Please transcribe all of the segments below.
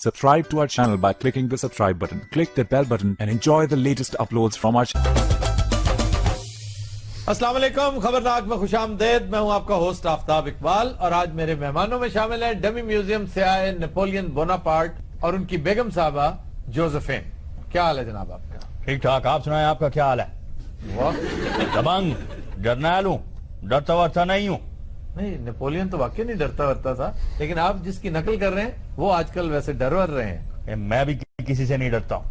Subscribe to our channel by clicking the subscribe button. Click the bell button and enjoy the latest uploads from our channel. अस्सलाम वालेकुम, खबरनाक में खुशामदेद। मैं हूं आपका host Aftab Iqbal और आज मेरे मेहमानों में शामिल है डमी म्यूजियम से आए नेपोलियन बोनापार्ट और उनकी बेगम साहबा जोसेफिन। क्या हाल है जनाब आपका? ठीक ठाक। आप सुनाएं, आपका क्या हाल है? वाह, दबंग जर्नैल हूँ, डरता वरता नहीं हूँ। नहीं, नेपोलियन तो वाकई नहीं डरता वरता था, लेकिन आप जिसकी नकल कर रहे हैं वो आजकल वैसे डर वर रहे हैं। मैं भी किसी से नहीं डरता हूँ,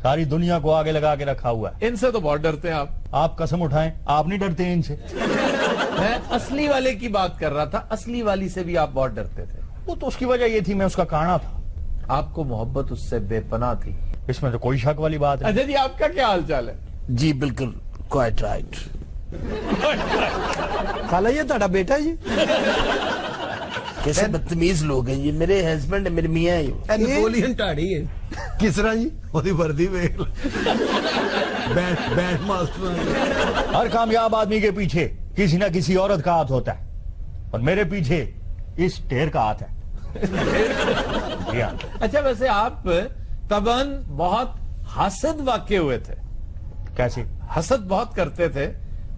सारी दुनिया को आगे लगा के रखा हुआ है। इनसे तो बहुत डरते हैं आप कसम उठाएं, आप नहीं डरते इनसे? मैं असली वाले की बात कर रहा था, असली वाली से भी आप बहुत डरते थे। वो तो उसकी वजह ये थी, मैं उसका काना था। आपको मोहब्बत उससे बेपनाह थी। इसमें तो कोई शक वाली बात नहीं। अच्छा जी, आपका क्या हाल चाल है? जी बिल्कुल, क्वाइट राइट। खाला ये ਤੁਹਾਡਾ बेटा जी? कैसे बदतमीज लोग हैं ये। मेरे हस्बैंड है, मेरे मियाँ है। नेपोलियन ਢਾੜੀ है। किस तरह जी? ਉਹਦੀ ਵਰਦੀ ਵੇਖ बैंड मास्टर। हर कामयाब आदमी के पीछे किसी न किसी औरत का हाथ होता है और मेरे पीछे इस ढेर का हाथ है। जी हाँ। अच्छा, वैसे आप तबन बहुत हसद वाक़े हुए थे। कैसे? हसद बहुत करते थे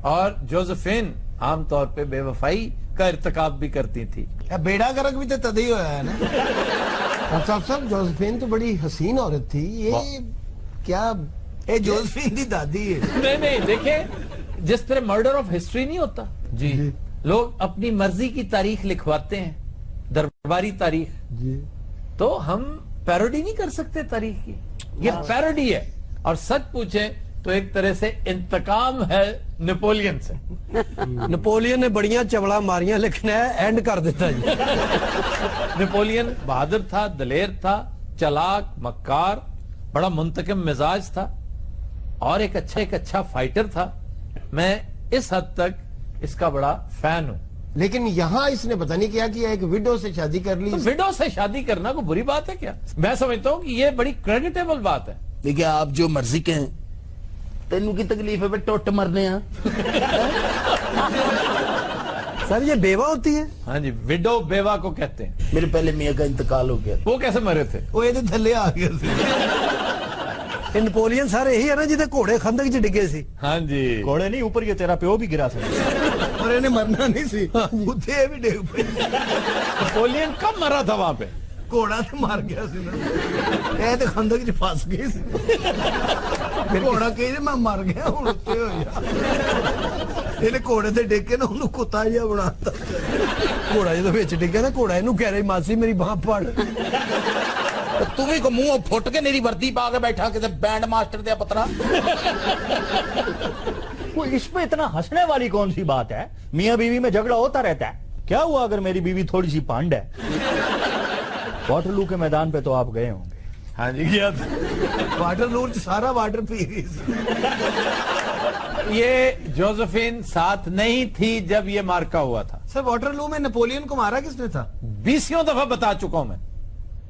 और जोसेफिन आमतौर पे बेवफाई का इर्तिकाब भी करती थी। बेड़ा गर्क भी तो तद ही होया है ना। साहब जोसेफिन तो बड़ी हसीन औरत थी। ये क्या ये जोसेफिन की दादी है? नहीं नहीं, देखें, जिस तरह मर्डर ऑफ हिस्ट्री नहीं होता जी, लोग अपनी मर्जी की तारीख लिखवाते हैं, दरबारी तारीख जी, तो हम पैरोडी नहीं कर सकते तारीख की। ये पैरोडी है और सच पूछे तो एक तरह से इंतकाम है नेपोलियन से। नेपोलियन ने बढ़िया चवड़ा मारियां, लेकिन एंड कर देता जी। नेपोलियन बहादुर था, दलेर था, चालाक, मक्कार, बड़ा मुंतकिम मिजाज था और एक अच्छा फाइटर था। मैं इस हद तक इसका बड़ा फैन हूं। लेकिन यहाँ इसने पता नहीं क्या किया, एक विडो से शादी कर ली। तो विडो से शादी करना कोई बुरी बात है क्या? मैं समझता हूं कि ये बड़ी क्रेडिटेबल बात है। देखिए, आप जो मर्जी कहें, तेनू की तकलीफ है पे टुट मरने। सर ये बेवा होती है? हाँ जी, विडो बेवा को कहते हैं। मेरे पहले मियाँ का इंतकाल हो गया। वो कैसे मरे थे? वो ये थल्ले आ गया। नेपोलियन सर यही है ना जिसे घोड़े खंदक च डिगे सी। हाँ जी, घोड़े नहीं, ऊपर ये तेरा प्यो भी गिरा सकता और इन्हें मरना नहीं सी, उठे भी डिग पे। नेपोलियन कब मरा था वहां पे? घोड़ा तो मार गया सी ना, ये तो खंदक च फस गई सी। घोड़ा कही मैं मर गया हूं, उत्ते हो जा। ਇਹਨੇ ਘੋੜੇ ਤੇ ਡਿੱਗ ਕੇ ਨਾ ਉਹਨੂੰ ਕੁੱਤਾ ਜਿਹਾ ਬਣਾਤਾ। ਘੋੜਾ ਜਦੋਂ ਵਿੱਚ ਡਿੱਗਿਆ ਨਾ, ਘੋੜਾ ਇਹਨੂੰ ਕਹਿ ਰਿਹਾ ਮਾਸੀ ਮੇਰੀ ਬਾਹ ਫੜ। तू भी को मुंह फुट के मेरी वर्दी पा के बैठा किसी बैंड मास्टर दे पतरा। वो इसमें इतना हंसने वाली कौन सी बात है? मियाँ बीवी में झगड़ा होता रहता है। क्या हुआ अगर मेरी बीवी थोड़ी सी पांड है? वाटरलू के मैदान पे तो आप गए होंगे। हाँ जी, गया था। वाटरलू च सारा वाटर पी गई सी। ये जोसेफिन साथ नहीं थी जब ये मार्का हुआ था। सर वाटरलू में नेपोलियन को मारा किसने था? 20 दफा बता चुका हूं मैं।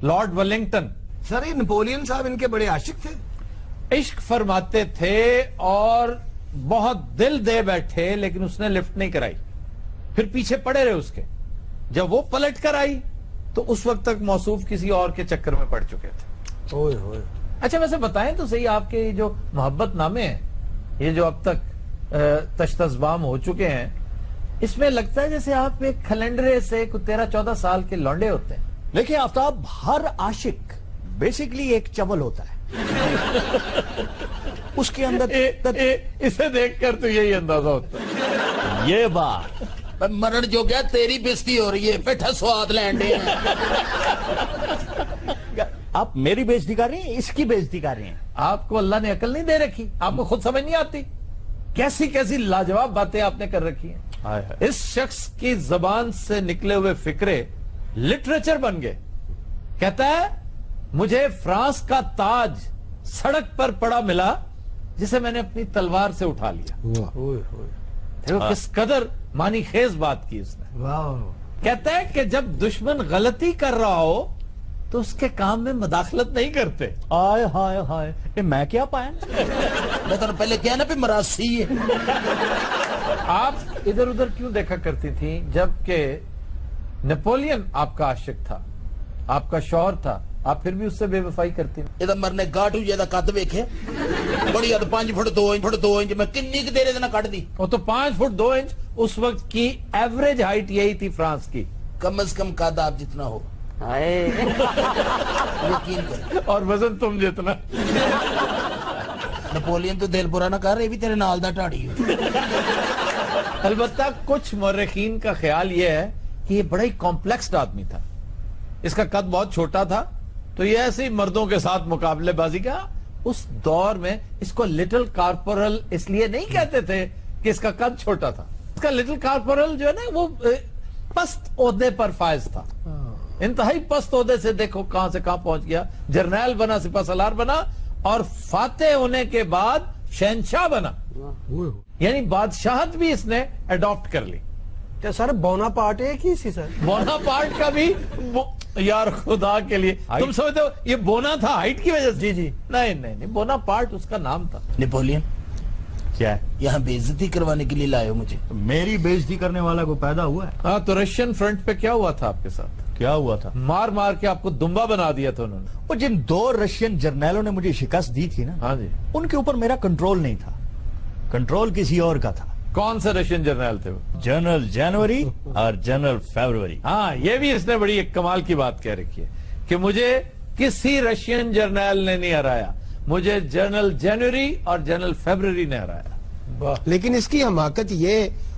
Lord Wellington. सर ये नेपोलियन साहब इनके बड़े आशिक थे। इश्क फरमाते थे और बहुत दिल दे बैठे, लेकिन उसने लिफ्ट नहीं कराई। फिर पीछे पड़े रहे उसके। जब वो पलट कर आई तो उस वक्त तक मौसूफ किसी और के चक्कर में पड़ चुके थे। ओए होए। अच्छा, वैसे बताएं तो सही, आपके जो मोहब्बत नामे हैं, ये जो अब तक तश्तज़बाम हो चुके हैं, इसमें लगता है जैसे आप एक खलेंडरे से 13-14 साल के लौंडे होते हैं। देखिए आफ्ताब, हर आशिक बेसिकली एक चवल होता है। उसके अंदर इसे देखकर तो यही अंदाजा होता है। ये बात मरण जो गया, तेरी बेइज्जती हो रही है, बैठा स्वाद लैंडे। आप मेरी बेइज्जती कर रही हैं, इसकी बेइज्जती कर रही हैं। आपको अल्लाह ने अकल नहीं दे रखी, आपको खुद समझ नहीं आती। कैसी कैसी लाजवाब बातें आपने कर रखी हैं। इस शख्स की जबान से निकले हुए फिक्रे लिटरेचर बन गए। कहता है, मुझे फ्रांस का ताज सड़क पर पड़ा मिला जिसे मैंने अपनी तलवार से उठा लिया। देखो किस कदर मानी खेज बात की उसने। कहता है कि जब दुश्मन गलती कर रहा हो तो उसके काम में मदाखलत नहीं करते। आय हाय हाय, ये मैं क्या पाया? मैं तो पहले क्या ना भी मरासी है। आप इधर उधर क्यों देखा करती थी जबकि नेपोलियन आपका आशिक था, आपका शौहर था, आप फिर भी उससे बेवफाई करती हैं। ਇਹਦਾ ਮਰਨੇ ਗਾਟੂ ਜਿਹਦਾ ਕੱਦ ਵੇਖਿਆ ਬੜੀ ਹੱਦ 5 ਫੁੱਟ 2 ਇੰਚ ਮੈਂ ਕਿੰਨੀ ਕੁ ਦੇਰ ਇਹਦੇ ਨਾਲ ਕੱਢਦੀ वो तो 5 फुट 2 इंच उस वक्त की एवरेज हाइट यही थी फ्रांस की, कम से कम कद आप जितना हो यकीन कर और वजन तुम जितना। नपोलियन तो दिल बुरा ना कर, ये भी तेरे नाल दा ढाड़ी हो। अलबत्ता कुछ मुर्रिखीन का ख्याल यह है कि ये बड़ा ही कॉम्प्लेक्स आदमी था, इसका कद बहुत छोटा था, तो ये ऐसे ही मर्दों के साथ मुकाबलेबाजी का। उस दौर में इसको लिटिल कॉर्पोरल इसलिए नहीं कहते थे कि इसका कद छोटा था, इसका लिटिल कॉर्पोरल जो है ना वो पस्त ओहदे पर फायज था, इंतहाई पस्त ओहदे से देखो कहां से कहां पहुंच गया, जर्नैल बना, सिपा सलार बना, और फातेह होने के बाद शहनशाह बना, यानी बादशाहत भी इसने अडॉप्ट कर ली। क्या सर बोनापार्ट एक ही सी सर? बोनापार्ट का भी यार खुदा के लिए तुम समझते हो ये बोना था हाइट की वजह से? जी जी नहीं, बोनापार्ट उसका नाम था। नेपोलियन क्या है? यहाँ बेइज्जती करवाने के लिए लाए हो मुझे? मेरी बेइज्जती करने वाला को पैदा हुआ है? हाँ, तो रशियन फ्रंट पे क्या हुआ था आपके साथ? क्या हुआ था? मार मार के आपको दुम्बा बना दिया था उन्होंने। वो जिन 2 रशियन जर्नैलों ने मुझे शिकस्त दी थी ना, हाँ जी, उनके ऊपर मेरा कंट्रोल नहीं था, कंट्रोल किसी और का था। कौन से रशियन जर्नैल थे वो? जनरल जनवरी और जनरल फरवरी। हाँ, ये भी इसने बड़ी एक कमाल की बात कह रखी है कि मुझे किसी रशियन जर्नैल ने नहीं हराया, मुझे जनरल जनवरी और जनरल फरवरी ने हराया। लेकिन इसकी हमाकत ये,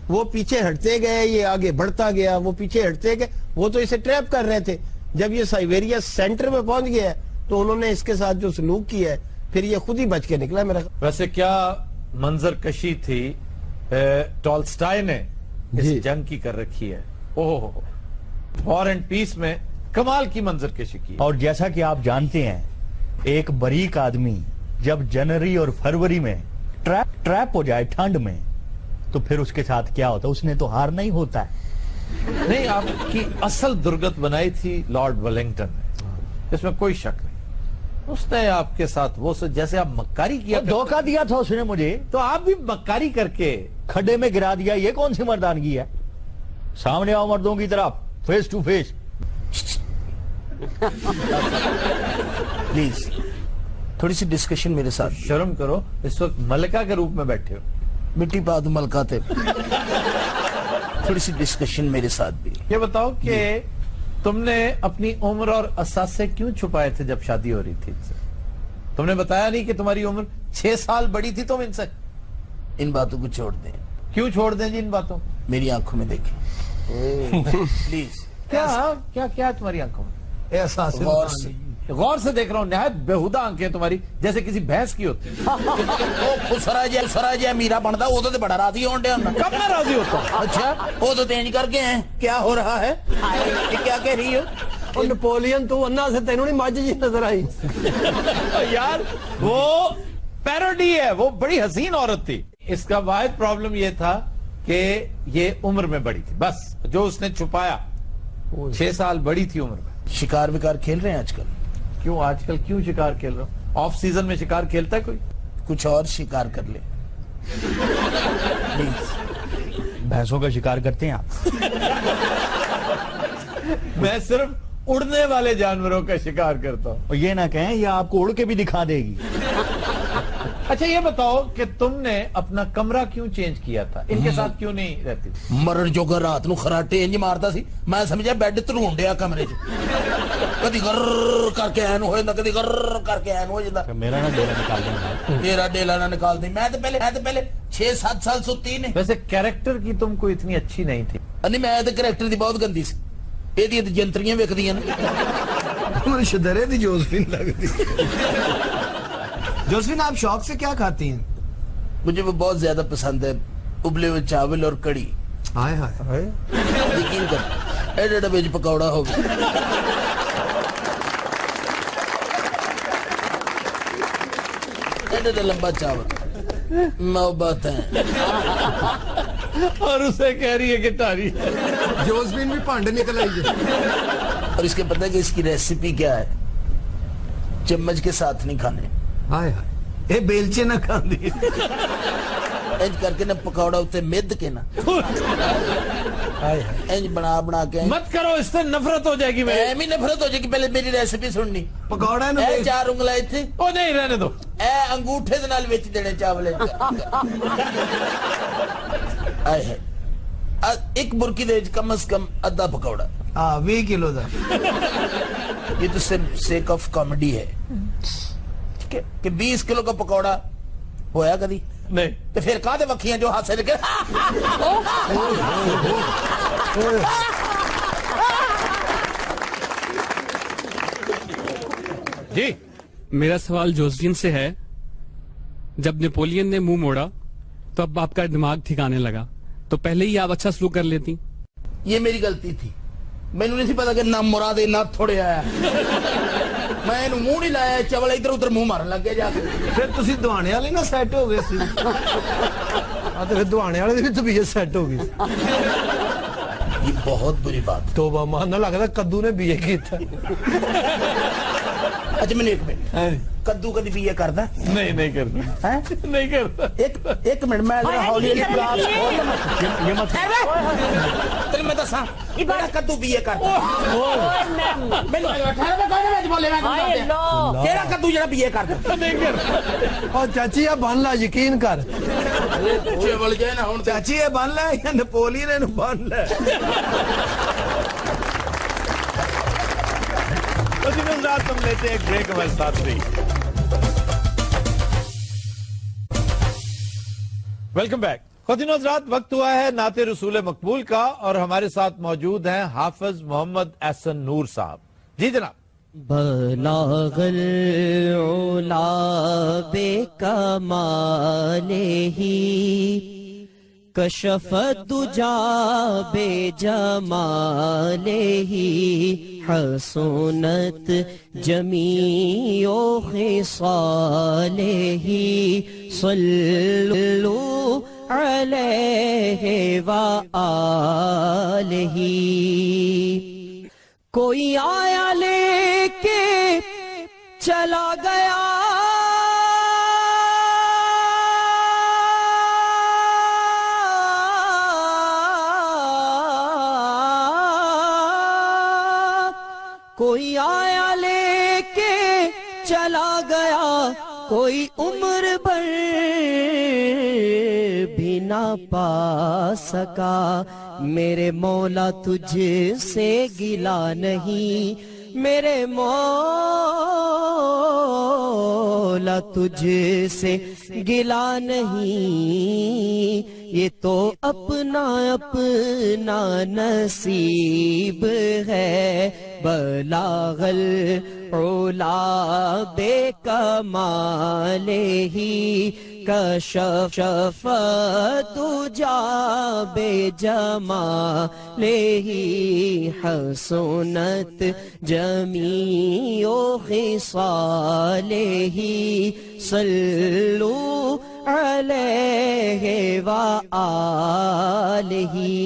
वो पीछे हटते गए, ये आगे बढ़ता गया, वो पीछे हटते गए, वो तो इसे ट्रैप कर रहे थे। जब ये साइबेरिया सेंटर में पहुंच गया है, तो उन्होंने इसके साथ जो सलूक किया है, फिर ये खुद ही बच के निकला मेरा। वैसे क्या मंजर कशी थी टॉल्स्टाय ने इस जंग की कर रखी है। ओहो, वॉर एंड पीस में कमाल की मंजर कशी की। और जैसा कि आप जानते हैं, एक बरीक आदमी जब जनवरी और फरवरी में ट्रैप हो जाए ठंड में, तो फिर उसके साथ क्या होता है? उसने तो हारना ही होता है। नहीं, आपकी असल दुर्गत बनाई थी लॉर्ड वेलिंगटन ने, इसमें कोई शक नहीं। उसने आपके साथ वो जैसे आप मक्कारी किया, धोखा दिया था उसने मुझे, तो आप भी मक्कारी करके खड्डे में गिरा दिया। ये कौन सी मर्दानगी है? सामने आओ मर्दों की तरफ, फेस टू फेस। प्लीज थोड़ी सी डिस्कशन मेरे साथ। शर्म करो, इस वक्त मलिका के रूप में बैठे हो। मिट्टी पाद मलका थे। थोड़ी सी डिस्कशन मेरे साथ भी। ये बताओ कि तुमने अपनी उम्र और असासे क्यों छुपाए थे जब शादी हो रही थी इनसे? तुमने बताया नहीं कि तुम्हारी उम्र 6 साल बड़ी थी तुम इनसे? इन बातों को छोड़ दें। क्यों छोड़ दें जी इन बातों? मेरी आंखों में देखें प्लीज। क्या क्या है तुम्हारी आंखों में? एहसास गौर से देख रहा हूँ, नहायत बेहुदा आंखें तुम्हारी, जैसे किसी भैंस की होती है। खुसरा जय मीरा बनता उदो तो बड़ा राजी होने कब मैं राजी होता हूँ? अच्छा, वो तो तेज करके हैं। क्या हो रहा है? ये क्या कह रही हो? और नेपोलियन तू अन्ना से तेनों नहीं मज जी नजर आई? यार वो पैरोडी है, वो बड़ी हसीन औरत थी। इसका वाहिद प्रॉब्लम ये था कि ये उम्र में बड़ी थी, बस जो उसने छुपाया। 6 साल बड़ी थी उम्र में। शिकार विकार खेल रहे हैं आजकल? क्यों आजकल क्यों शिकार खेल रहा हूँ? ऑफ सीजन में शिकार खेलता है कोई? कुछ और शिकार कर ले प्लीज। भैंसों का शिकार करते हैं आप? मैं सिर्फ उड़ने वाले जानवरों का शिकार करता हूँ। और ये ना कहें ये आपको उड़ के भी दिखा देगी। अच्छा ये बताओ कि तुमने अपना कमरा क्यों चेंज किया था? इनके साथ क्यों नहीं रहती थी? मरण जोगा रात ਨੂੰ ਖਰਾਟੇ ਇੰਜ ਮਾਰਦਾ ਸੀ, ਮੈਂ ਸਮਝਿਆ ਬੈੱਡ ਧਰੂਣ ਡਿਆ ਕਮਰੇ 'ਚ। ਕਦੀ ਗਰ ਕਰਕੇ ਐਨ ਹੋ ਜਾਂਦਾ, ਕਦੀ ਗਰ ਕਰਕੇ ਐਨ ਹੋ ਜਾਂਦਾ। मेरा ना डेला निकाल देना। ਮੇਰਾ ਡੇਲਾ ਨਾ ਨਿਕਾਲ ਦੇ। ਮੈਂ ਤਾਂ ਪਹਿਲੇ 6-7 साल ਸੁੱਤੀ ਨੇ। वैसे कैरेक्टर की तुमको इतनी अच्छी नहीं थी। ਨਹੀਂ, ਮੈਂ ਤਾਂ ਕਰੈਕਟਰ ਦੀ ਬਹੁਤ ਗੰਦੀ ਸੀ। ਇਹਦੀਆਂ ਤਾਂ ਜੰਤਰੀਆਂ ਵਿਕਦੀਆਂ ਨੇ। मुझे शदरे दी जोसफिन लगती। जोसफिन आप शौक से क्या खाती हैं? मुझे वो बहुत ज्यादा पसंद है, उबले हुए चावल और कड़ी। हाय हाय यकीन कर एडे डब्बे च पकौड़ा हो एडे लंबा चावल मोहब्बत है। और उसे कह रही है कि टारी है। जोसफिन भी भांड निकल आई है। और इसके पता है कि इसकी रेसिपी क्या है? चम्मच के साथ नहीं खाने। हाय हाय, ये बेलचे ना खांदी। इंज करके ना पकौड़ा उत्ते मिद के ना इंज बना बना के मत करो, इससे नफरत हो जाएगी मेरी। ਐਵੇਂ ਨਫ਼ਰਤ ਹੋ ਜਾਏਗੀ। ਪਹਿਲੇ ਮੇਰੀ ਰੈਸਿਪੀ ਸੁਣਨੀ। ਪਕੌੜਾ ਨੂੰ ਇਹ ਦੇਖ। 4 ਉਂਗਲਾਂ ਇੱਥੇ, ओ नहीं, रहने दो। ਇਹ ਅੰਗੂਠੇ ਦੇ ਨਾਲ ਵਿੱਚ ਦੇਣੇ ਚਾਵਲੇ। ਆਏ ਹੈ ਇੱਕ ਬੁਰਕੀ ਦੇ ਵਿੱਚ ਕਮ ਸੇ ਕਮ ਅੱਧਾ ਪਕੌੜਾ। ਹਾਂ 20 ਕਿਲੋ ਦਾ। ये तो सिर्फ सेक ऑफ कॉमेडी है, ठीक है कि 20 किलो का पकौड़ा होया कदी नहीं तो फिर कादे वखियां जो हाथ से लेके जी। मेरा सवाल जोसेफिन से है, जब नेपोलियन ने मुंह मोड़ा तो अब आपका दिमाग ठिकाने लगा, तो पहले ही आप अच्छा सलूक कर लेती। ये मेरी गलती थी, मैनू नहीं पता कि ना मुरादे ना थोड़े आया। मैं इन्हू मुंह नहीं लाया, चवल इधर उधर मुंह मारन लग गया जाके। ਫਿਰ ਤੁਸੀਂ ਦੁਆਣੇ ਵਾਲੇ ਨਾ ਸੈੱਟ ਹੋ ਗਏ ਸੀ। ਆ ਤੇ ਫਿਰ ਦੁਆਣੇ ਵਾਲੇ ਦੀ ਵੀ ਤਬੀਅਤ ਸੈੱਟ ਹੋ ਗਈ। ये बहुत बुरी बात। ਤੋਬਾ ਮਾਨ ਨਾ ਲੱਗਦਾ ਕੱਦੂ ਨੇ ਬੀਏ ਕੀਤਾ। अच्छा मैंने एक मिनट, कद्दू कदी बीए करदा? नहीं नहीं करता हैं? नहीं करता। एक मिनट मैं जरा हौली हौली क्लास खोल लवां। ये मत तेरे मैं दसा बड़ा कद्दू बीए करदा। मैनू ठहर मैं कहना मैं बोले मैं केड़ा कद्दू जेड़ा बीए करदा? नहीं करता। ਉਹ ਚਾਚੀ ਆ ਬੰਨ ਲਾ, ਯਕੀਨ ਕਰ। ਚਵਲ ਜੇ ਨਾ ਹੁਣ ਚਾਚੀ ਇਹ ਬੰਨ ਲੈ ਜਾਂ ਨਪੋਲੀਅਨ ਇਹਨੂੰ ਬੰਨ ਲੈ। तुम लेते हैं एक ब्रेक हमारे साथ भी। Welcome back. ख़वातीन हज़रात, वक्त हुआ है नाते रसूल मकबूल का और हमारे साथ मौजूद हैं हाफिज मोहम्मद एहसन नूर साहब। जी जनाब। बलागल उला बेकमालिही कशफत दुजा बेजमालिही हसनत जमीओ खिसालिही सल्लु अलैहि व आलिही। कोई आया लेके चला गया, कोई आया लेके चला गया, कोई उम्र भर भी ना पा सका। मेरे मौला तुझसे गिला नहीं, मेरे मौला तुझसे गिला नहीं, ये तो अपना अपना नसीब है। बलागल उला बेकमालिही कशफ दुजा बेजमालिही हसनत जमीओ खिसालिही सल्लु अलैहि व आलिही।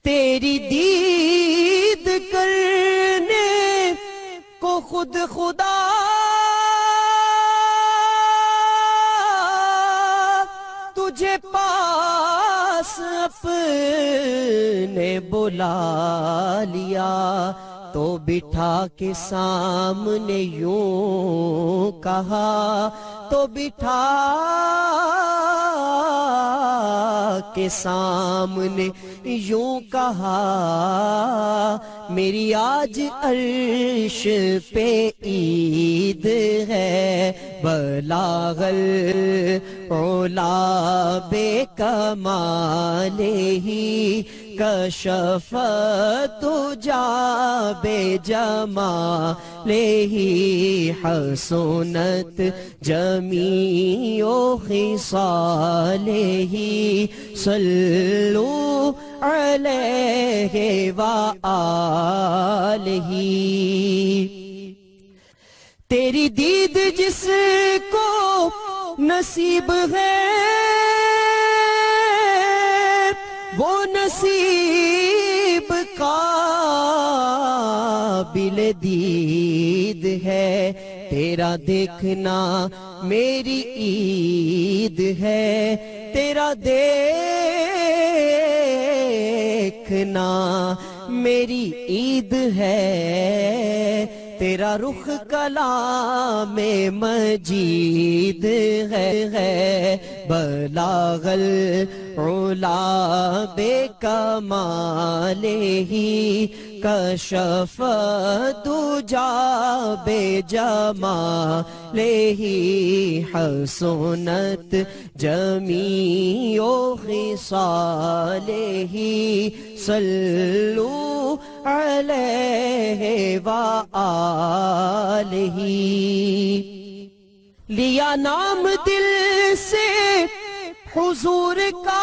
तेरी दीद करने को खुद खुदा तुझे पास अपने बुला लिया, तो बिठा के सामने यूं कहा, तो बिठा के सामने यूं कहा, मेरी आज अर्श पे ईद है। बलागल उला बेकमालिही कशफ दुजा बेजमालिही हसनत जमीओ खिसालिही सल्लु अलैहि व आलिही। तेरी दीद जिसको नसीब है, वो नसीब काबिल दीद है। तेरा देखना मेरी ईद है, तेरा देख دیکھنا میری عید ہے تیرا رخ کلام مجید ہے بلاغ العلا بے کمال ہی کشف دجا بے جمال ہی حسنت جمیع خصال ہی صلو علیہ وآلہ لیا نام دل سے حضور کا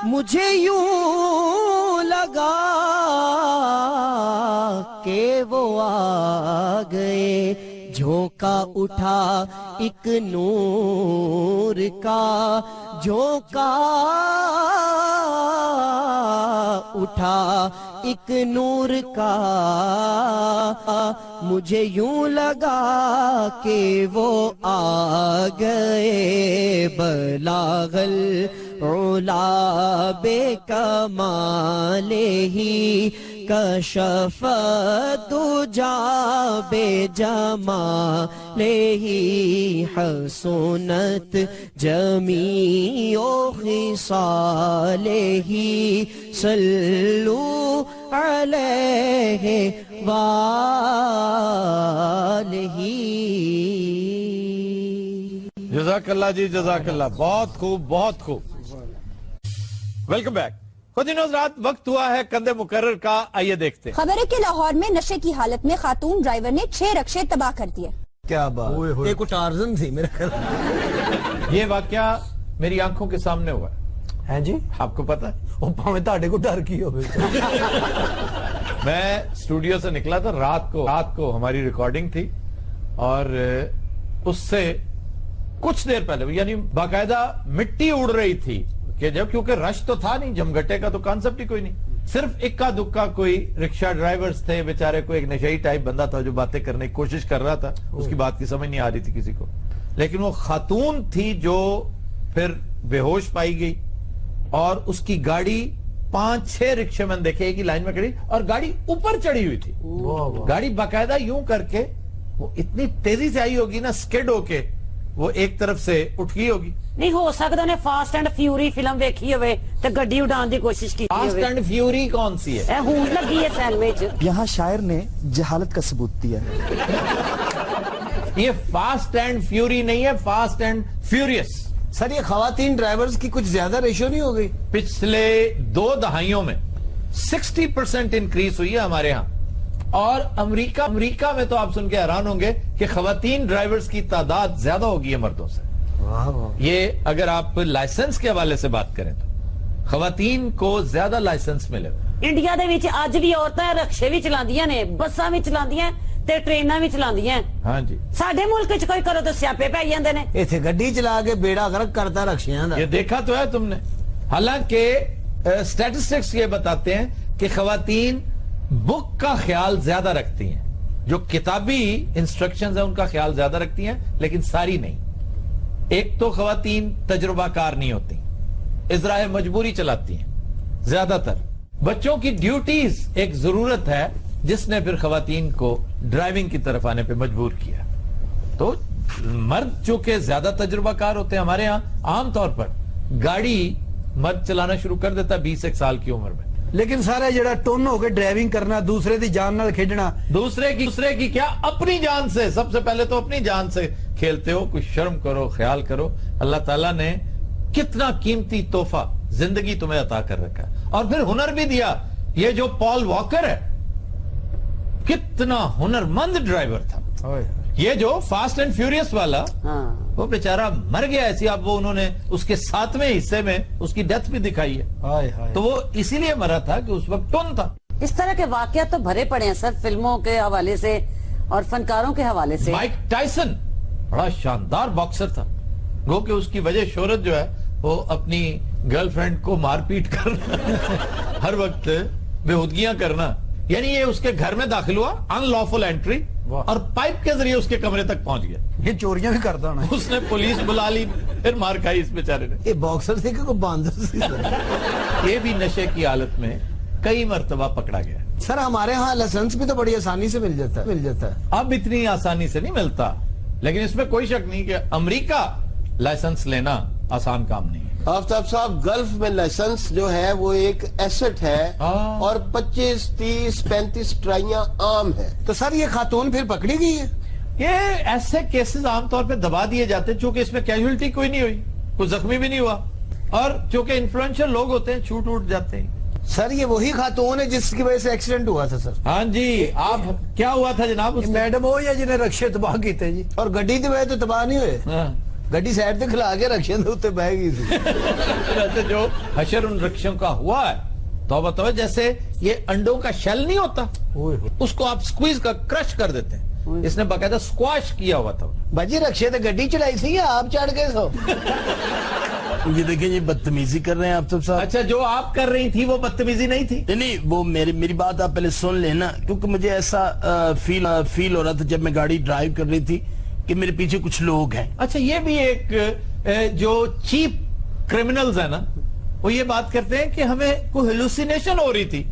مجھے یوں لگا کہ وہ آ گئے جھونکا اٹھا ایک نور کا جھونکا اٹھا ایک نور کا مجھے یوں لگا کہ وہ آ گئے بلاغ العلا بے کمال ہی کشف دجا بے جمال ہی حسنت جمیع خصال ہی صلو علیہ وآلہ جزاک اللہ جی جزاک اللہ بہت خوب بہت خوب ویلکم بیک خودی حضرات وقت ہوا ہے کندھے مقرر کا آئیے دیکھتے ہیں خبر ہے کہ لاہور میں نشے کی حالت میں خاتون ڈرائیور نے 6 رکشے تباہ کر دیے کیا بات یہ کچھ ٹارزن تھی میرا خیال یہ واقعہ میری آنکھوں کے سامنے ہوا ہے جی آپ کو پتا ہے وہ پاویں تہاڈے کو ڈر کی ہوے میں اسٹوڈیو سے نکلا تھا رات کو ہماری ریکارڈنگ تھی اور اس سے کچھ دیر پہلے یعنی باقاعدہ مٹی اڑ رہی تھی کہ جب کیونکہ رش تو تھا نہیں جمگٹے کا تو کانسپٹ ہی کوئی نہیں صرف اکا دکا کوئی رکشہ ڈرائیورز تھے بیچارے کوئی ایک نشئی ٹائپ بندہ تھا جو باتیں کرنے کی کوشش کر رہا تھا اس کی بات کی سمجھ نہیں آ رہی تھی کسی کو لیکن وہ خاتون تھی جو پھر بے ہوش پائی گئی اور اس کی گاڑی 5-6 رکشے میں دیکھے ایک ہی لائن میں کھڑی اور گاڑی اوپر چڑھی ہوئی تھی گاڑی باقاعدہ یوں کر کے وہ اتنی تیزی سے آئی ہوگی نا سکیڈ ہو کے وہ ایک طرف سے اٹھ گئی ہوگی نہیں ہو سکتا انہیں فاسٹ اینڈ فیوری فلم ویکھی ہوئے تے گڈی اڑان دی کوشش کی فاسٹ اینڈ فیوری کون سی ہے ہون لگی ہے سینمے وچ یہاں شاعر نے جہالت کا ثبوت دیا یہ فاسٹ اینڈ فیوری نہیں ہے فاسٹ اینڈ فیوریس سر یہ خواتین ڈرائیورز کی کچھ زیادہ ریشو نہیں ہو گئی پچھلے 2 دہائیوں میں 60% انکریز ہوئی ہے ہمارے ہاں اور امریکہ میں تو آپ سن کے حیران ہوں گے کہ خواتین ڈرائیورز کی تعداد زیادہ ہوگی ہے مردوں سے یہ اگر آپ لائسنس کے حوالے سے بات کریں تو خواتین کو زیادہ لائسنس ملے انڈیا دے وچ اج بھی عورتاں رکشے بھی چلاندیاں نے بساں بھی چلاندیاں تے ٹریناں بھی چلاندیاں ہاں جی ساڈے ملک وچ کوئی کرو تے سیاپے پے جاندے نے ایتھے گڈی چلا کے بیڑا غرق کرتا رکشیاں دا یہ دیکھا تو ہے تم نے حالانکہ اسٹیٹسٹکس یہ بتاتے ہیں کہ خواتین بک کا خیال زیادہ رکھتی ہیں جو کتابی انسٹرکشنز ہیں ان کا خیال زیادہ رکھتی ہیں لیکن ساری نہیں ایک تو خواتین تجربہ کار نہیں ہوتی ازراء مجبوری چلاتی ہیں زیادہ تر بچوں کی ڈیوٹیز ایک ضرورت ہے جس نے پھر خواتین کو ڈرائیونگ کی طرف آنے پہ مجبور کیا تو مرد چونکہ زیادہ تجربہ کار ہوتے ہیں ہمارے ہاں عام طور پر گاڑی مرد چلانا شروع کر دیتا 21 سال کی عمر میں لیکن سارا جڑا ٹون ہو کے ڈرائیونگ کرنا دوسرے دی جان نال کھیڈنا دوسرے کی کیا اپنی جان سے سب سے پہلے تو اپنی جان سے کھیلتے ہو کچھ شرم کرو خیال کرو اللہ تعالیٰ نے کتنا قیمتی تحفہ زندگی تمہیں عطا کر رکھا ہے اور پھر ہنر بھی دیا یہ جو پال واکر ہے کتنا ہنرمند ڈرائیور تھا یہ جو فاسٹ اینڈ فیوریس والا وہ بیچارہ مر گیا ایسی اب وہ انہوں نے اس کے 7ویں حصے میں اس کی ڈیتھ بھی دکھائی ہے تو وہ اسی لیے مرا تھا کہ اس وقت ٹون تھا اس طرح کے واقعات تو بھرے پڑے ہیں سر فلموں کے حوالے سے اور فنکاروں کے حوالے سے مائک ٹائسن بڑا شاندار باکسر تھا گو کہ اس کی وجہ شہرت جو ہے وہ اپنی گرل فرینڈ کو مار پیٹ کرنا ہر وقت بےہودگیاں کرنا یعنی یہ اس کے گھر میں داخل ہوا ان لافل انٹری और पाइप के जरिए उसके कमरे तक पहुंच गया। ये चोरियां भी करता होना। उसने पुलिस बुला ली, फिर मार खाई इस बेचारे ने। ये बॉक्सर थे कि कोई बांदर सी? ये भी नशे की हालत में कई मर्तबा पकड़ा गया। सर हमारे यहाँ लाइसेंस भी तो बड़ी आसानी से मिल जाता है। अब इतनी आसानी से नहीं मिलता, लेकिन इसमें कोई शक नहीं कि अमेरिका लाइसेंस लेना आसान काम नहीं है। आफ्ताब साहब, गल्फ में लाइसेंस जो है वो एक एसेट है और 25, 30, 35 ट्राइयां आम है। तो सर ये खातून फिर पकड़ी गई है? ये ऐसे केसेस आमतौर पे दबा दिए जाते हैं, चूंकि इसमें कैजुअलिटी कोई नहीं हुई, कोई जख्मी भी नहीं हुआ, और चूंकि इन्फ्लुएंशियल लोग होते हैं, छूट उठ जाते हैं। सर ये वही खातून है जिसकी वजह से एक्सीडेंट हुआ था सर? हाँ जी। आप क्या हुआ था जनाब? मैडम हो या जिन्हें रक्षे तबाह कीते जी? और गड्डी ते वजह तो तबाह नहीं हुए, गड्डी साइड ते खिला के रक्षे के उत्ते बह गई थी। वैसे जो हशर उन वृक्षों का हुआ है, तौबा तौबा, जैसे ये अंडों का शेल नहीं होता, उसको आप स्क्वीज का क्रश कर देते हैं, इसने बाकायदा स्क्वाश किया हुआ था। बाजी रक्षे तो गड्डी चढ़ाई थी या आप चढ़ गए सो? ये देखिए, ये बदतमीजी कर रहे हैं आप सब साहब। अच्छा, जो आप कर रही थी वो बदतमीजी नहीं थी? नहीं, वो मेरी बात आप पहले सुन लेना, क्योंकि मुझे ऐसा फील हो रहा था जब मैं गाड़ी ड्राइव कर रही थी कि मेरे पीछे कुछ लोग हैं। अच्छा, ये भी एक जो चीप क्रिमिनल्स है ना, वो ये बात करते हैं कि हमें कोई हेलुसिनेशन हो रही थी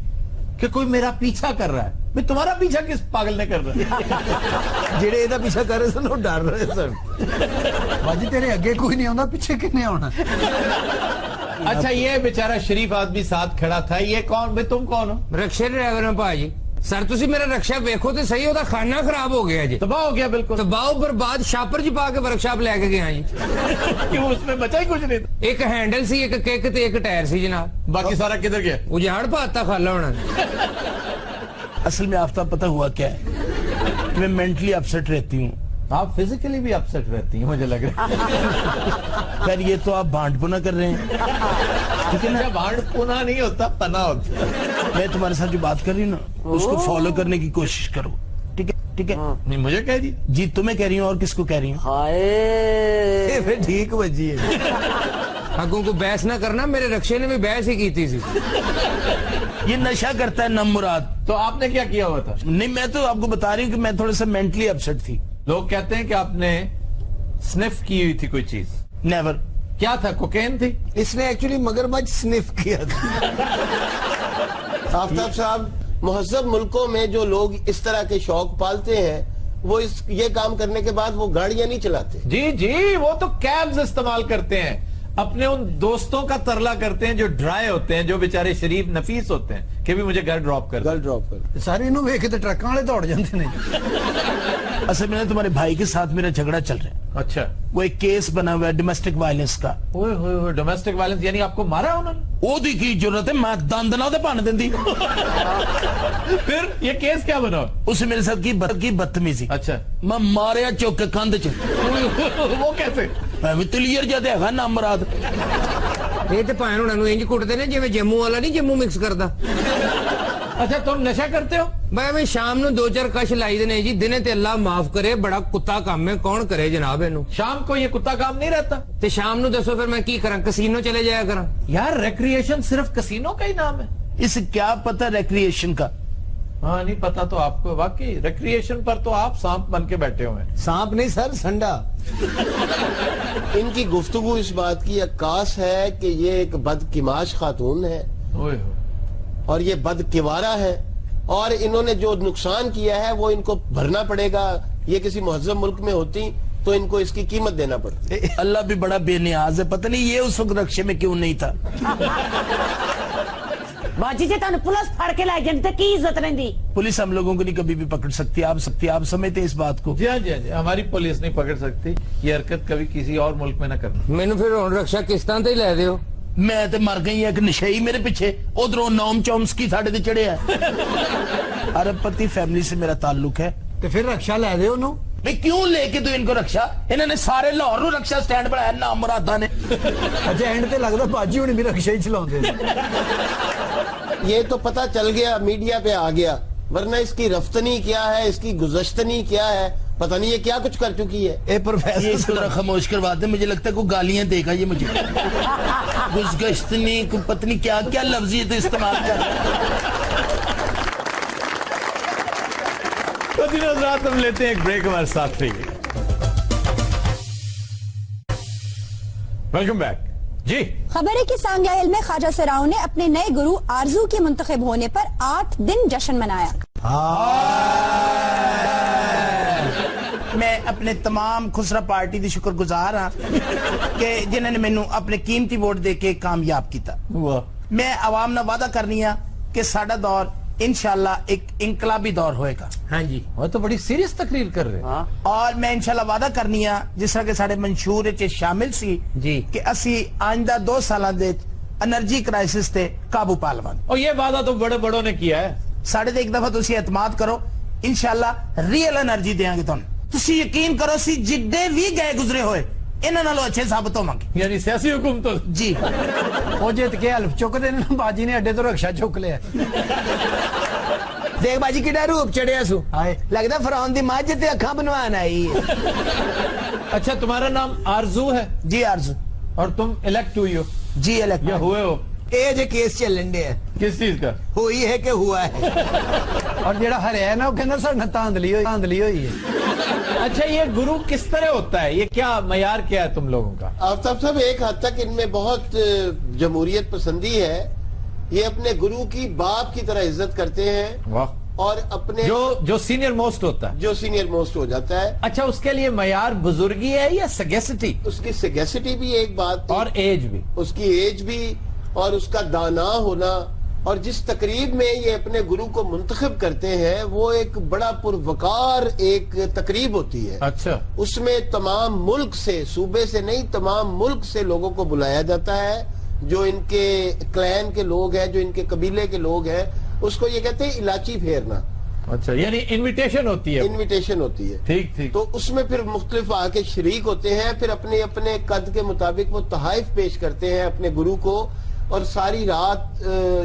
कि कोई मेरा पीछा कर रहा है। भाई तुम्हारा पीछा किस पागल ने कर रहा है? जेड़े ਇਹਦਾ पीछा कर रहे सन वो डर रहे सन। बाजी तेरे अगे कोई नहीं आना, पीछे किन्ने आना? अच्छा, ये बेचारा शरीफ आदमी साथ खड़ा था, ये कौन? भाई तुम कौन हो? रक्षा ड्राइवर है भाजी। सर तुसी मेरा रक्षा वेखो तो सही, ਉਹਦਾ खाना खराब हो गया जी। तबाह हो गया बिल्कुल। तबाह बर्बाद शापर जी पा के वर्कशॉप लेके गया जी। क्यों, उसमें बचा ही कुछ नहीं था? एक हैंडल सी, एक किक ते एक टायर सी जनाब। बाकी सारा किधर गया? उजाड़ पाता खाला होना। असल में आफ्ताब पता हुआ क्या है, मैं मेंटली अपसेट रहती हूँ। आप फिजिकली भी अपसेट रहती हैं मुझे लग रहा है। खैर ये तो आप भांडपुना कर रहे हैं, ठीक है ना? भांडपुना नहीं होता, पना होता। मैं तुम्हारे साथ जो बात कर रही हूँ ना, उसको फॉलो करने की कोशिश करो, ठीक है? ठीक है? नहीं, मुझे कह रही जी, तुम्हें कह रही हूँ और किसको कह रही हूँ? हाय फिर ठीक बजी है। अगों को बहस ना करना, मेरे रक्षे ने भी बहस ही की थी। ये नशा करता है नममुराद। तो आपने क्या किया हुआ था? नहीं, मैं तो आपको बता रही हूँ कि मैं थोड़ा सा मेंटली अपसेट थी। लोग कहते हैं कि आपने स्निफ की हुई थी कोई चीज। नेवर। क्या था? कोकेन थी? इसने एक्चुअली मगरमच्छ स्निफ किया था। आफ्ताब साहब, मुहज्जब मुल्कों में जो लोग इस तरह के शौक पालते हैं, वो ये काम करने के बाद वो गाड़ियां नहीं चलाते। जी जी, वो तो कैब्स इस्तेमाल करते हैं, अपने उन दोस्तों का तरला करते हैं जो ड्राई होते हैं, जो बेचारे शरीफ नफीस होते हैं कि भी मुझे घर ड्रॉप कर। सारे इन्हों वेख के ट्रक वाले दौड़ जाते हैं। असल में तुम्हारे भाई के साथ मेरा झगड़ा चल रहा है। अच्छा, वो एक केस बना हुआ है डोमेस्टिक वायलेंस का। ओए डोमेस्टिक वायलेंस, यानी आपको मारा उन्होंने? ओदी की जरूरत है, मैं दंद ना दे पाने देंदी। फिर ये केस क्या बना? उसे मेरे साथ की बदतमीजी। अच्छा, मैं मारिया चौक के कंध च। वो कैसे? तलियर जाते है ना मराद। ये तो भाई हुणां नूं इंज कुटदे ने जिवें जम्मू वाला नहीं जम्मू मिक्स करदा। अच्छा, तुम नशा करते हो? मैं शाम ਨੂੰ 2-4 कश लाई देने जी, दिने ते अल्लाह माफ करे, बड़ा कुत्ता काम है, कौन करे जनाब इनू। शाम को ये कुत्ता काम नहीं रहता? ते शाम ਨੂੰ दसो फिर मैं की करा, कसीनो चले जाया करा? यार रिक्रिएशन सिर्फ कसीनो का ही नाम है? इसे क्या पता रिक्रिएशन का? हाँ, नहीं पता तो आपको। वाकई रिक्रिएशन पर तो आप सांप बन के बैठे हुए हैं। सांप नहीं सर, संडा। इनकी गुफ्तगू इस बात की अक्कास है कि ये एक बदकिमाश खातून है और ये बदकिवारा है, और इन्होंने जो नुकसान किया है वो इनको भरना पड़ेगा। ये किसी मुहज्जब मुल्क में होती तो इनको इसकी कीमत देना पड़ती। अल्लाह भी बड़ा बेनियाज है, पता नहीं ये उस वक्त रक्षे में क्यों नहीं था। बाजी जी, तुम पुलिस फड़ के लाई जाती की इज्जत रही? पुलिस हम लोगों को नहीं कभी भी पकड़ सकती। आप समझते इस बात को? जी हाँ, जी हाँ, जी। हमारी पुलिस नहीं पकड़ सकती। ये हरकत कभी किसी और मुल्क में ना करना। मैनू फिर हुण रक्षा किस्तां ते ही लै दिओ। मैं तो मर गई एक नशेई मेरे पीछे, उधरों नौम चौमस्की साढ़े ते चढ़े है। अरबपति फैमिली से मेरा ताल्लुक है। तो फिर रक्षा लै दे उन्हों। भाई क्यों लेके दो इनको रक्षा? इन्होंने सारे लाहौर नूं रक्षा स्टैंड बनाया ना मुरादा ने। अच्छा, एंड ते लगदा बाजी हुणी भी रक्षा ही चलाउंदे। ये तो पता चल गया, मीडिया पे आ गया, वरना इसकी रफ्तनी क्या है, इसकी गुज़श्तनी क्या है, पता नहीं ये क्या कुछ कर चुकी है। ये प्रोफेसर इसको खामोश करवा दे, मुझे लगता है कोई गालियां देगा ये मुझे। गुज़श्तनी पत्नी क्या क्या लफ्ज़ ये तो इस्तेमाल कर। दिनों रात हम लेते हैं एक ब्रेक, हमारे साथ रहिए। वेलकम बैक जी। खबर है कि सांगला हिल में ख्वाजा सराओ ने अपने नए गुरु आरजू के मुंतखब होने पर 8 दिन जश्न मनाया। मैं अपने तमाम खुसरा पार्टी की शुक्रगुजार हाँ कि जिन्होंने मैनू अपने कीमती वोट दे के कामयाब किया। मैं आवाम ने वादा करनी है कि साडा दौर इंशाल्लाह एक इंकलाबी दौर होएगा। हाँ जी, वो तो बड़ी सीरियस तकरीर कर रहे हैं। और मैं इंशाल्लाह वादा करनी है जिस तरह के साडे मंशूर च शामिल सी जी कि असी आइंदा 2 साल दे एनर्जी क्राइसिस ते काबू पा लवांगे। और ये वादा तो बड़े बड़ों ने किया है। साडे ते एक दफा तुसी एतमाद करो, इंशाल्लाह रियल एनर्जी देंगे तुहानू। तुसी यकीन करो सी जिड्डे भी गए गुजरे होए इन्हां नालों अच्छे साबित होवांगे। यानी सियासी हुकूमत तो जी ਉਹ ਜਿੱਤ ਕੇ ਹਲਫ ਚੁੱਕਦੇ ਨੇ ਨਾ, ਬਾਜੀ ਨੇ ਅੱਡੇ ਤੋਂ ਰਕਸ਼ਾ ਚੁੱਕ ਲਿਆ। ਦੇਖ ਬਾਜੀ ਕਿਹੜਾ ਰੂਪ ਚੜਿਆ ਸੂ, ਹਾਏ ਲੱਗਦਾ ਫਰਾਉਨ ਦੀ ਮੱਝ ਤੇ ਅੱਖਾਂ ਬਣਵਾਣ ਆਈ ਹੈ। अच्छा, तुम्हारा नाम आरजू है जी आरजू। और तुम इलेक्ट हुई हो जी या इलेक्ट हुए हो? ਇਹ ਜੇ ਕੇਸ ਚੱਲਣ ਦੇ ਆ, किस चीज का? ਹੋਈ ਹੈ ਕਿ ਹੁਆ ਹੈ। ਔਰ ਜਿਹੜਾ ਹਰਿਆ ਨਾ ਉਹ ਕਹਿੰਦਾ ਸਾਡੇ ਨਾਲ ਧਾਂਦਲੀ ਹੋਈ ਹੈ। अच्छा, ये गुरु किस तरह होता है? ये क्या मयार क्या है तुम लोगों का? आफ्ताब साहब एक हद तक इनमें बहुत जमहूरियत पसंदी है। ये अपने गुरु की बाप की तरह इज्जत करते हैं वाह। और अपने जो सीनियर मोस्ट होता है, जो सीनियर मोस्ट हो जाता है, अच्छा उसके लिए मयार बुजुर्गी है या सगेसिटी? उसकी सेगेसिटी भी एक बात और एज भी, उसकी एज भी और उसका दाना होना। और जिस तकरीब में ये अपने गुरु को मुंतखब करते हैं वो एक बड़ा पुरवकार एक तकरीब होती है। अच्छा, उसमें तमाम मुल्क से, सूबे से नहीं तमाम मुल्क से लोगों को बुलाया जाता है। जो इनके क्लैन के लोग हैं, जो इनके कबीले के लोग हैं, उसको ये कहते हैं इलाची फेरना। अच्छा, यानी इनविटेशन होती है। इनविटेशन होती है। ठीक ठीक। तो उसमें फिर मुख्तलिफ आके शरीक होते हैं, फिर अपने अपने कद के मुताबिक वो तहाइफ पेश करते हैं अपने गुरु को। और सारी रात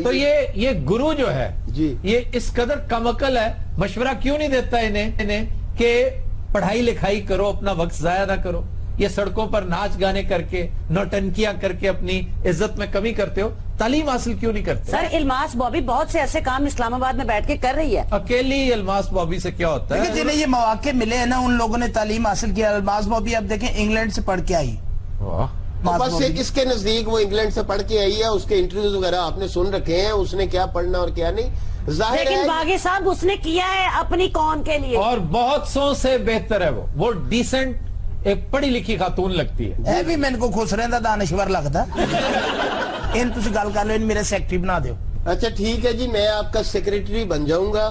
तो ये गुरु जो है जी, ये इस कदर कमअकल है, मशवरा क्यों नहीं देता इन्हें कि पढ़ाई लिखाई करो, अपना वक्त जाया ना करो? ये सड़कों पर नाच गाने करके, नौटंकियां करके अपनी इज्जत में कमी करते हो, तालीम हासिल क्यों नहीं करते? सर इल्मास बॉबी बहुत से ऐसे काम इस्लामाबाद में बैठ के कर रही है। अकेली अल्मास बॉबी से क्या होता है? जिन्हें ये मौके मिले हैं ना, उन लोगों ने तालीम हासिल किया। अल्मास बॉबी आप देखें इंग्लैंड से पढ़ के आई। बस इसके नजदीक वो इंग्लैंड से पढ़ के आई है। उसके इंटरव्यूज वगैरह आपने सुन रखे हैं, उसने क्या पढ़ना और क्या नहीं। जाहिर लेकिन है बागी साहब उसने किया है अपनी कौम के लिए। और बहुत सौ से बेहतर है वो डिसेंट एक पढ़ी लिखी खातून लगती है। भी मैंने को खुसरे दा दानश्वर लगता। इन तुसी गल कर लो, इन मेरे सेक्रेटरी बना दो। अच्छा ठीक है जी, मैं आपका सेक्रेटरी बन जाऊंगा,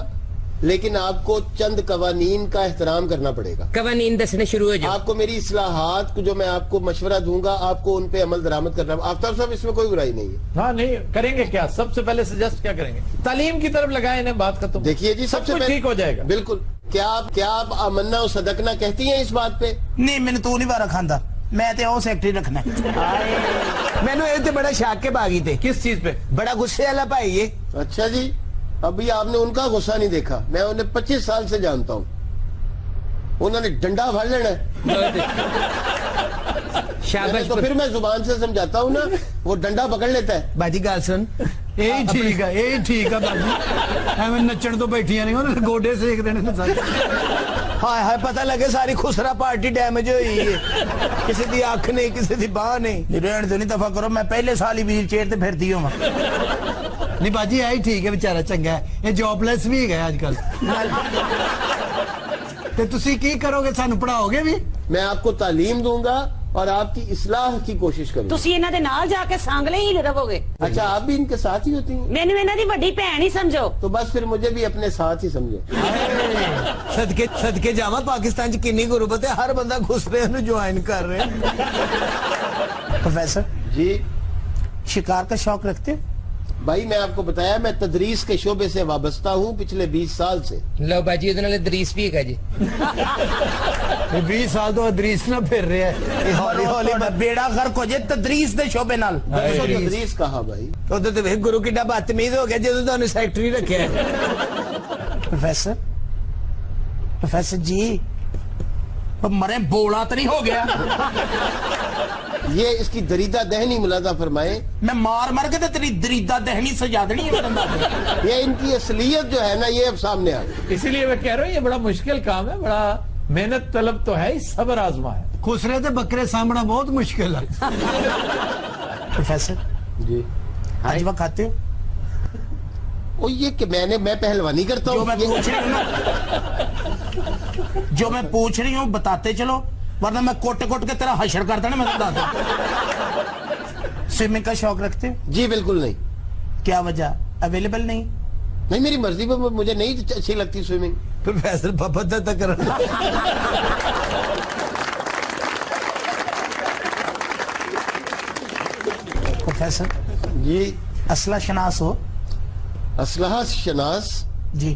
लेकिन आपको चंद कवानीन का एहतराम करना पड़ेगा। कवानीन दसने शुरू हो जाओ। आपको मेरी इस्लाहात को जो मैं आपको मशवरा दूंगा, आपको उन पे अमल दरामद करना। आफ्ताब साहब इसमें कोई बुराई नहीं है। हाँ नहीं करेंगे क्या? सबसे पहले सजेस्ट क्या करेंगे? तालीम की तरफ लगाए इन्हें, बात खत्म। देखिए जी, सबसे पहले ठीक हो जाएगा बिल्कुल। क्या आप अमन्ना और सदकना कहती हैं इस बात पे? नहीं, मैंने तू नहीं बारा खांदा, मैं तो सेक्रेटरी रखना मैंने ये बड़ा शाक के बागी थे। किस चीज पे? बड़ा गुस्से वाला भाई ये। अच्छा जी, अभी आपने उनका गुस्सा नहीं देखा, मैं उन्हें 25 साल से जानता हूँ। उन्होंने डंडा फाड़ लेना शाबाश। तो फिर मैं जुबान से समझाता हूँ ना, वो डंडा पकड़ लेता है। ਬਾਜੀ ਗੱਲ ਸੁਣ, ਇਹ ਠੀਕ ਆ, ਇਹ ਠੀਕ ਆ ਬਾਜੀ। ਐਵੇਂ ਨੱਚਣ ਤੋਂ ਬੈਠੀਆਂ ਨਹੀਂ, ਉਹਨਾਂ ਦੇ ਗੋਡੇ ਸੇਕ ਦੇਣੇ ਨੇ ਸਾਰੇ। हाय हाय, पता लगे सारी खुसरा पार्टी डैमेज हुई है। किसी दी आंख नहीं, किसी दी बाह नहीं। रहने दो, नहीं दफा करो। मैं पहले साल ही व्हील चेयर ते फिरती हूँ। ਨਹੀਂ ਬਾਜੀ ਇਹ ਠੀਕ ਹੈ, ਵਿਚਾਰਾ ਚੰਗਾ ਹੈ। ਇਹ ਜੌਬਲੈਸ ਵੀ ਹੈਗਾ ਅੱਜ ਕੱਲ। ਤੇ ਤੁਸੀਂ ਕੀ ਕਰੋਗੇ, ਸਾਨੂੰ ਪੜਾਓਗੇ ਵੀ? मैं आपको तालीम दूंगा और आपकी इस्लाह की कोशिश करूंगा। ਤੁਸੀਂ ਇਹਨਾਂ ਦੇ ਨਾਲ ਜਾ ਕੇ सांगले ही रहोगे। अच्छा, आप भी इनके साथ ही होती हैं? ਮੈਨੂੰ ਇਹਨਾਂ ਦੀ ਵੱਡੀ ਭੈਣ ਹੀ ਸਮਝੋ। तो बस फिर मुझे भी अपने साथ ही समझो। सदके जावा, पाकिस्तान च किन्नी गुरबत है, हर बंदा घुस रहे हैं, ज्वाइन कर रहे हैं। प्रोफेसर जी, शिकार का शौक रखते हो? भाई मैं आपको बताया, मैं तदरीस के शोबे से वाबस्ता हूँ पिछले 20 साल से। लो बाजी ਉਹਦੇ ਨਾਲ ਦਰੀਸ ਵੀ ਹੈਗਾ ਜੀ। ਇਹ 20 ਸਾਲ ਤੋਂ ਅਦਰੀਸ ਨਾਲ ਫਿਰ ਰਿਹਾ ਹੈ। ਇਹ ਹੌਲੀ ਹੌਲੀ बेड़ा गर्क हो जाए तदरीस दे शोबे नाल। तदरीस कहा भाई? ਉਧਰ ਤੇ ਵੇਖ ਗੁਰੂ ਕਿੱਡਾ ਬਦਤਮੀਜ਼ ਹੋ ਗਿਆ ਜਦੋਂ ਤੁਹਾਨੂੰ ਸੈਕਟਰੀ ਰੱਖਿਆ। प्रोफेसर, प्रोफेसर जी, मरे बोला तो नहीं हो गया? یہ اس کی دریدہ دہنی ملاحظہ فرمائیں. میں مار مار کے تو تیری دریدہ دہنی سجا دینی ہے. یہ ان کی اصلیت جو ہے نا یہ اب سامنے آ گئی. اسی لیے میں کہہ رہا ہوں یہ بڑا مشکل کام ہے, بڑا محنت طلب تو ہے, صبر آزما ہے. خسرے تے بکرے سامنا بہت مشکل ہے. پروفیسر جی حجوہ کھاتے ہو؟ وہ یہ کہ میں پہلوانی کرتا جو ہوں. میں پوچھ رہی ہوں جو میں پوچھ رہی ہوں بتاتے چلو, ورنہ میں کوٹ کے تیرا حشر کر دینا. میں بتا دوں. سوئمنگ کا شوق رکھتے ہو؟ جی بالکل نہیں. کیا وجہ؟ اویلیبل نہیں؟ نہیں میری مرضی پہ, مجھے نہیں اچھی لگتی سوئمنگ. پروفیسر پاپا تک کرنا. پروفیسر جی اسلحہ شناس ہو؟ اسلحہ شناس؟ جی.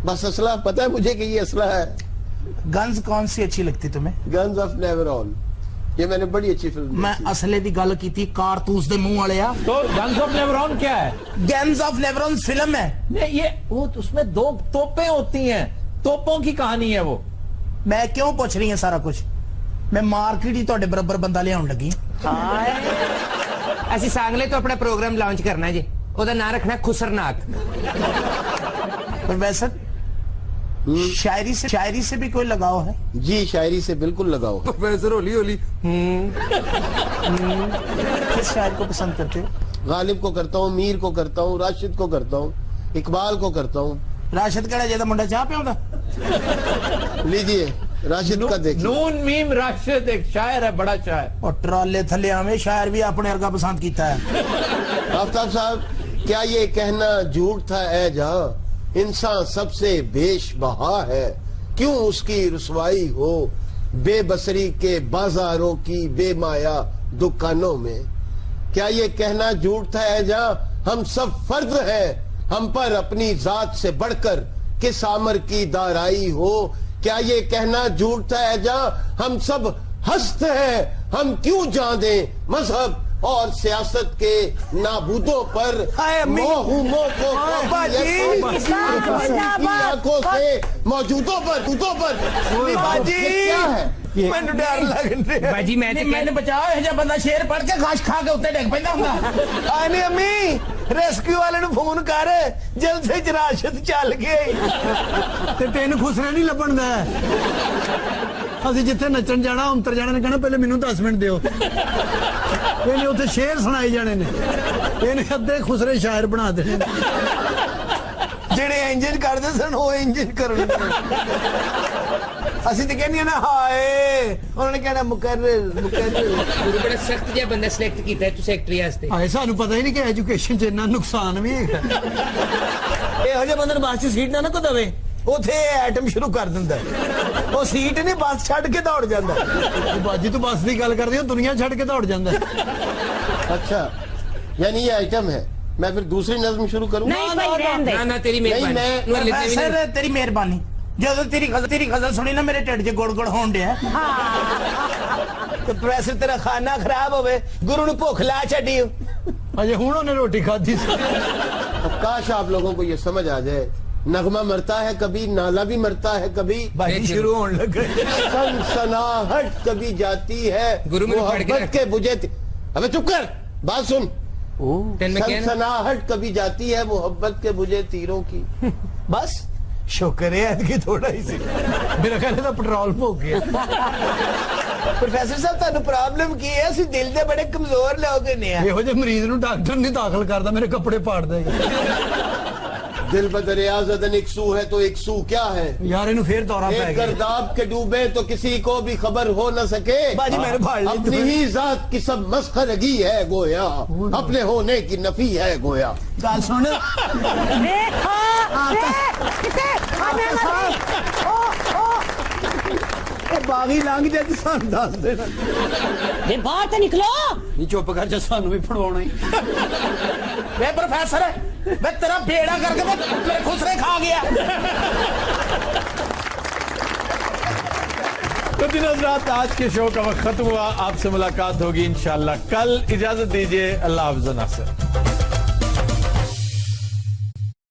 بس اسلحہ پتہ ہے مجھے کہ یہ اسلحہ ہے. گنز کون سی اچھی لگتی تمہیں؟ گنز آف نیورون, یہ میں نے بڑی اچھی فلم. میں اسلحے دی گل کی تھی, کارتوس دے منہ والے. تو گنز آف نیورون کیا ہے؟ گنز آف نیورون فلم ہے. نہیں یہ وہ اس میں 2 توپیں ہوتی ہیں, توپوں کی کہانی ہے وہ. میں کیوں پوچھ رہی ہیں سارا کچھ؟ میں مارکیٹ ہی تہاڈے برابر بندہ لے آن لگی. اسی سانگلے تو اپنا پروگرام لانچ کرنا ہے جی, او دا نام رکھنا ہے خسرناک. پروفیسر شاعری سے بھی کوئی لگاؤ ہے؟ جی شاعری سے بالکل لگاؤ. پروفیسر ہولی ہولی. کس شاعر کو پسند کرتے ہو؟ غالب کو کرتا ہوں, میر کو کرتا ہوں, راشد کو کرتا ہوں, اقبال کو کرتا ہوں. راشد کہڑا جیسا منڈا چاہ پہ ہوتا؟ لیجئے راشد کا دیکھیں. نون میم راشد ایک شاعر ہے, بڑا شاعر. اور ٹرالے تھلے ہمیں شاعر بھی اپنے ارگا پسند کیتا ہے. آفتاب صاحب کیا یہ کہنا جھوٹ تھا اے جہاں, انسان سب سے بیش بہا ہے, کیوں اس کی رسوائی ہو بے بصری کے بازاروں کی بے مایا دکانوں میں. کیا یہ کہنا جھوٹ تھا اے جہاں ہم سب فرد ہیں, ہم پر اپنی ذات سے بڑھ کر کس آمر کی دارائی ہو. کیا یہ کہنا جھوٹ تھا اے جہاں ہم سب ہست ہیں, ہم کیوں جان دیں مذہب اور سیاست کے نابودوں پر موہوموں کو آنکھوں سے موجودوں پر. کیا ہے میں ڈر لگ باجی میں نے بچاؤ ہے جب بندہ شیر پڑھ کے گھاش کھا کے اتنے ڈگ پہ ہوں. آنے امی ریسکیو والے نو فون کر, جلد سے راشد چل گئی تے تین خسرے نہیں لبن دا. اسی جتھے نچن جانا امتر جانے نے کہنا پہلے مینوں 10 منٹ دیو. یہ اتنے شیر سنائی جانے نے, یہ ادھے خسرے شاعر بنا دینے جڑے انجن کرتے سن وہ انجن کرنے. اسی تو کہنی نا ہائے, انہوں نے کہنا مقرر بڑا سخت جہا بندہ سلیکٹ کیتا ہے تو سیکٹری واسطے. ہائے سانو پتہ ہی نہیں کہ ایجوکیشن چ اتنا نقصان بھی ہے. یہو جہے بندے بس چ سیٹ نہ کو دے, اوتھے ایٹم شروع کر دیندا ہے. وہ سیٹ نہیں بس چھڈ کے دوڑ جاندا. باجی تو بس دی گل کردی, دنیا چھڈ کے دوڑ جاندا. اچھا یعنی یہ آئٹم ہے, میں پھر دوسری نظم شروع کروں. نہ تیری مہربانی. تیری مہربانی. جدو تیری غزل سنی نا میرے ٹھڈ چ گڑ گڑ ہون ڈیا. پروفیسر تیرا کھانا خراب ہوئے, گرو نو بھوک لا چھڈی. اجے ہن انہوں نے روٹی کھادی. کاش آپ لوگوں کو یہ سمجھ آ جائے, نغمہ مرتا ہے کبھی, نالا بھی مرتا ہے کبھی, شروع ہونے لگ گئے. سنسناہٹ کبھی جاتی ہے محبت کے بجھے. ابے چپ کر, بات سن. سنسناہٹ کبھی جاتی ہے محبت کے بجھے تیروں کی. بس شکر ہے کہ تھوڑا ہی سی میرا خیال ہے پٹرول پھوک گیا. پروفیسر صاحب تانوں پرابلم کی ہے, اسی دل دے بڑے کمزور لوگ نے. یہو جے مریض نو ڈاکٹر نہیں داخل کردا, میرے کپڑے پاڑ دے گا. دل بدریا زدن ایک سو ہے تو ایک سو کیا ہے یار, انہوں پھر دورہ پہ ایک گرداب کے ڈوبے تو کسی کو بھی خبر ہو نہ سکے. باجی میں نے بھاڑ لی, اپنی ہی ذات کی سب مسخرگی ہے گویا, اپنے ہونے کی نفی ہے گویا. گل سن باغی لنگ جائے تو سانو دس دینا. باہر تو نکلو. نہیں چپ کر جا, سانو بھی پڑوانا ہی. میں پروفیسر ہے, میں تیرا بیڑا کر کے میرے خسرے کھا گیا. تو دن حضرات آج کے شو کا وقت ختم ہوا. آپ سے ملاقات ہوگی انشاءاللہ کل. اجازت دیجیے, اللہ حافظ. ناصر.